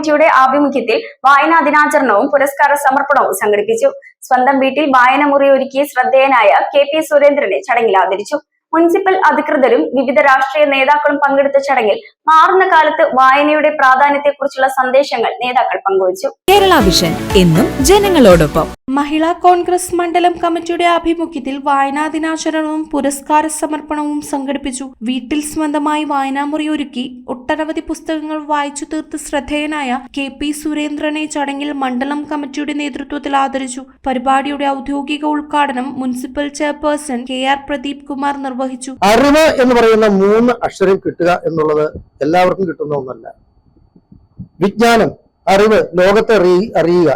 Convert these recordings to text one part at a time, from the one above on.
കമ്മിറ്റിയുടെ ആഭിമുഖ്യത്തിൽ വായനാ ദിനാചരണവും പുരസ്കാര സമർപ്പണവും സംഘടിപ്പിച്ചു. സ്വന്തം വീട്ടിൽ വായനമുറി ഒരുക്കി ശ്രദ്ധേയനായ KP സുരേന്ദ്രനെ ചടങ്ങിൽ ആദരിച്ചു. മുനിസിപ്പൽ അധികൃതരും വിവിധ രാഷ്ട്രീയ നേതാക്കളും പങ്കെടുത്ത ചടങ്ങിൽ മാറുന്ന കാലത്ത് വായനയുടെ പ്രാധാന്യത്തെക്കുറിച്ചുള്ള സന്ദേശങ്ങൾ നേതാക്കൾ പങ്കുവച്ചു. കേരള വിഷൻ എന്നും ജനങ്ങളോടൊപ്പം. മഹിളാ കോൺഗ്രസ് മണ്ഡലം കമ്മിറ്റിയുടെ ആഭിമുഖ്യത്തിൽ വായനാ ദിനാചരണവും പുരസ്കാര സമർപ്പണവും സംഘടിപ്പിച്ചു. വീട്ടിൽ സ്വന്തമായി വായനാമുറി ഒരുക്കി ഒട്ടനവധി പുസ്തകങ്ങൾ വായിച്ചു തീർത്ത് ശ്രദ്ധേയനായ KP സുരേന്ദ്രനെ ചടങ്ങിൽ മണ്ഡലം കമ്മിറ്റിയുടെ നേതൃത്വത്തിൽ ആദരിച്ചു. പരിപാടിയുടെ ഔദ്യോഗിക ഉദ്ഘാടനം municipal chairperson KR Pradeep Kumar നിർവഹിച്ചു. അറിവ് എന്ന് പറയുന്ന 3 അക്ഷരം കിട്ടുക എന്നുള്ളത് എല്ലാവർക്കും കിട്ടുന്ന ഒന്നല്ല. വിജ്ഞാനം, അറിവ്, ലോകത്തെ അറിയുക,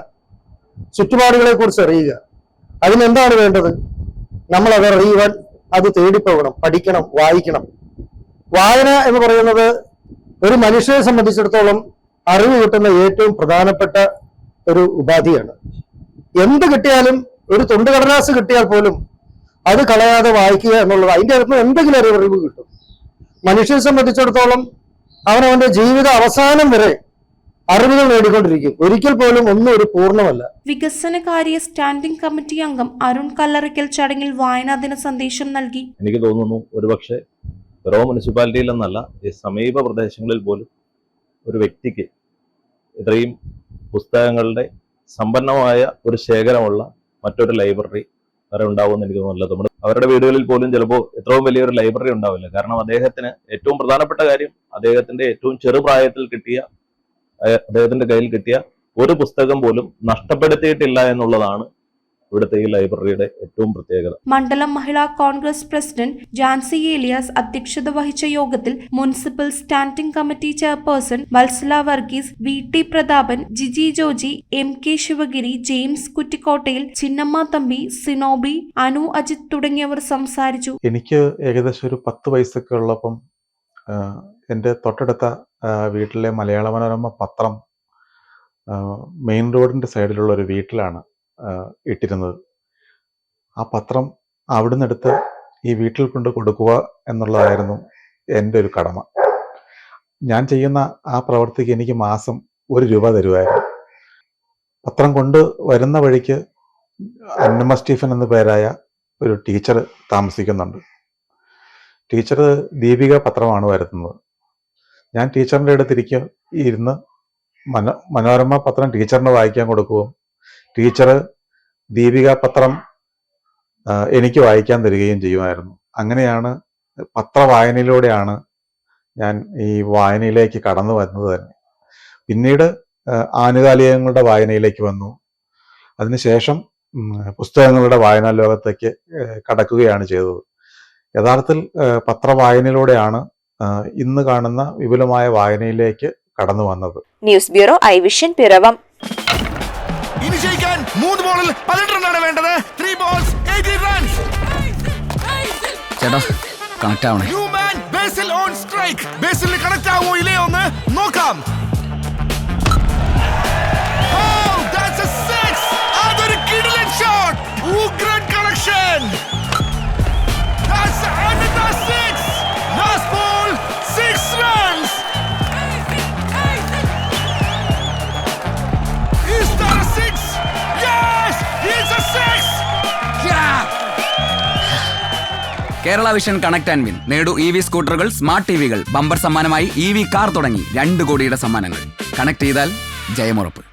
ചുറ്റുപാടുകളെ കുറിച്ച് അറിയുക. അതിനെന്താണ് വേണ്ടത്? നമ്മൾ അത് അറിയുവാൻ അത് തേടിപ്പോകണം, പഠിക്കണം, വായിക്കണം. വായന എന്ന് പറയുന്നത് ഒരു മനുഷ്യനെ സംബന്ധിച്ചിടത്തോളം അറിവ് കിട്ടുന്ന ഏറ്റവും പ്രധാനപ്പെട്ട ഒരു ഉപാധിയാണ്. എന്ത് കിട്ടിയാലും, ഒരു തുണ്ടുകടലാസ് കിട്ടിയാൽ പോലും അത് കളയാതെ വായിക്കുക എന്നുള്ളത്, അതിൻ്റെ അകത്ത് എന്തെങ്കിലും ഒരു അറിവ് കിട്ടും. മനുഷ്യനെ സംബന്ധിച്ചിടത്തോളം അവനവന്റെ ജീവിത അവസാനം വരെ അറിവുകൾ നേടിക്കൊണ്ടിരിക്കും. ഒരിക്കൽ പോലും ഒന്നും ഒരു പൂർണ്ണമല്ല. വികസനകാര്യ സ്റ്റാൻഡിംഗ് കമ്മിറ്റി അംഗം അരുൺ കല്ലറിക്കൽ ചടങ്ങിൽ വായനാ ദിന സന്ദേശം നൽകി. എനിക്ക് തോന്നുന്നു ഒരുപക്ഷെ ഓരോ മുനിസിപ്പാലിറ്റിയിലെന്നല്ല, ഈ സമീപ പ്രദേശങ്ങളിൽ പോലും ഒരു വ്യക്തിക്ക് ഇത്രയും പുസ്തകങ്ങളുടെ സമ്പന്നമായ ഒരു ശേഖരമുള്ള മറ്റൊരു ലൈബ്രറി വരെ ഉണ്ടാവുമെന്ന് എനിക്ക് തോന്നുന്നില്ല. നമ്മുടെ അവരുടെ വീടുകളിൽ പോലും ചിലപ്പോൾ എത്രയും വലിയൊരു ലൈബ്രറി ഉണ്ടാവില്ല. കാരണം അദ്ദേഹത്തിന് ഏറ്റവും പ്രധാനപ്പെട്ട കാര്യം അദ്ദേഹത്തിന്റെ ഏറ്റവും ചെറുപ്രായത്തിൽ കിട്ടിയ, അദ്ദേഹത്തിന്റെ കയ്യിൽ കിട്ടിയ ഒരു പുസ്തകം പോലും നഷ്ടപ്പെടുത്തിയിട്ടില്ല എന്നുള്ളതാണ് ഇവിടുത്തെ ഈ ലൈബ്രറിയുടെ ഏറ്റവും പ്രത്യേകത. മണ്ഡലം മഹിളാ കോൺഗ്രസ് പ്രസിഡന്റ് ജാൻസി ഏലിയാസ് അധ്യക്ഷത വഹിച്ച യോഗത്തിൽ municipal standing committee chairperson Valsala Varghese, VT Prathapan, Jiji Joji, MK Sivagiri, James കുറ്റിക്കോട്ടയിൽ, ചിന്നമ്മ തമ്പി, സിനോബി, അനു അജിത് തുടങ്ങിയവർ സംസാരിച്ചു. എനിക്ക് ഏകദേശം ഒരു 10 വയസ്സൊക്കെ ഉള്ളപ്പം എൻ്റെ തൊട്ടടുത്ത വീട്ടിലെ മലയാള മനോരമ പത്രം മെയിൻ റോഡിൻ്റെ സൈഡിലുള്ള ഒരു വീട്ടിലാണ് ഇട്ടിരുന്നത്. ആ പത്രം അവിടുന്ന് എടുത്ത് ഈ വീട്ടിൽ കൊണ്ട് കൊടുക്കുക എന്നുള്ളതായിരുന്നു എൻ്റെ ഒരു കടമ. ഞാൻ ചെയ്യുന്ന ആ പ്രവൃത്തിക്ക് എനിക്ക് മാസം 1 രൂപ തരുമായിരുന്നു. പത്രം കൊണ്ട് വരുന്ന വഴിക്ക് അന്നമ്മ സ്റ്റീഫൻ എന്ന പേരായ ഒരു ടീച്ചർ താമസിക്കുന്നുണ്ട്. ടീച്ചർ ദീപിക പത്രമാണ് വരുത്തുന്നത്. ഞാൻ ടീച്ചറിൻ്റെ അടുത്തിരിക്കുക ഇരുന്ന് മനോരമ പത്രം ടീച്ചറിന് വായിക്കാൻ കൊടുക്കുകയും ടീച്ചർ ദീപിക പത്രം എനിക്ക് വായിക്കാൻ തരികയും ചെയ്യുമായിരുന്നു. അങ്ങനെയാണ് പത്രവായനയിലൂടെയാണ് ഞാൻ ഈ വായനയിലേക്ക് കടന്നു വരുന്നത് തന്നെ. പിന്നീട് ആനുകാലികങ്ങളുടെ വായനയിലേക്ക് വന്നു. അതിനുശേഷം പുസ്തകങ്ങളുടെ വായനാ ലോകത്തേക്ക് കടക്കുകയാണ് ചെയ്തത്. യഥാർത്ഥത്തിൽ പത്രവായനയിലൂടെയാണ് ഇന്ന് കാണുന്ന വിപുലമായ വായനയിലേക്ക് കടന്നു വന്നത്. News bureau I vision Piravom. ഇനി ജയിക്കാൻ 3 ബോളിൽ 18 റണ്ണാണ് വേണ്ടത്. 3 balls 18 runs. ചേട്ടാ കണക്ട് ആവണേ. New man Basil on strike. Basil connect ആവോ ഇല്ലേ ഒന്ന് നോക്കാം. Oh, that's a 6. അതൊരു കിടിലൻ ഷോട്ട്. ഉഗ്രൻ connection. That's another 6. Last ball 6 runs. Is that a 6? Yes, it's a 6. Yeah. Kerala vision connect and win. നേടൂ EV സ്കൂട്ടറുകൾ, സ്മാർട്ട് TVകൾ, ബമ്പർ സമ്മാനമായി EV കാർ തുടങ്ങി 2 കോടിയുടെ സമ്മാനങ്ങൾ. കണക്ട് ചെയ്താൽ ജയമുറപ്പ്.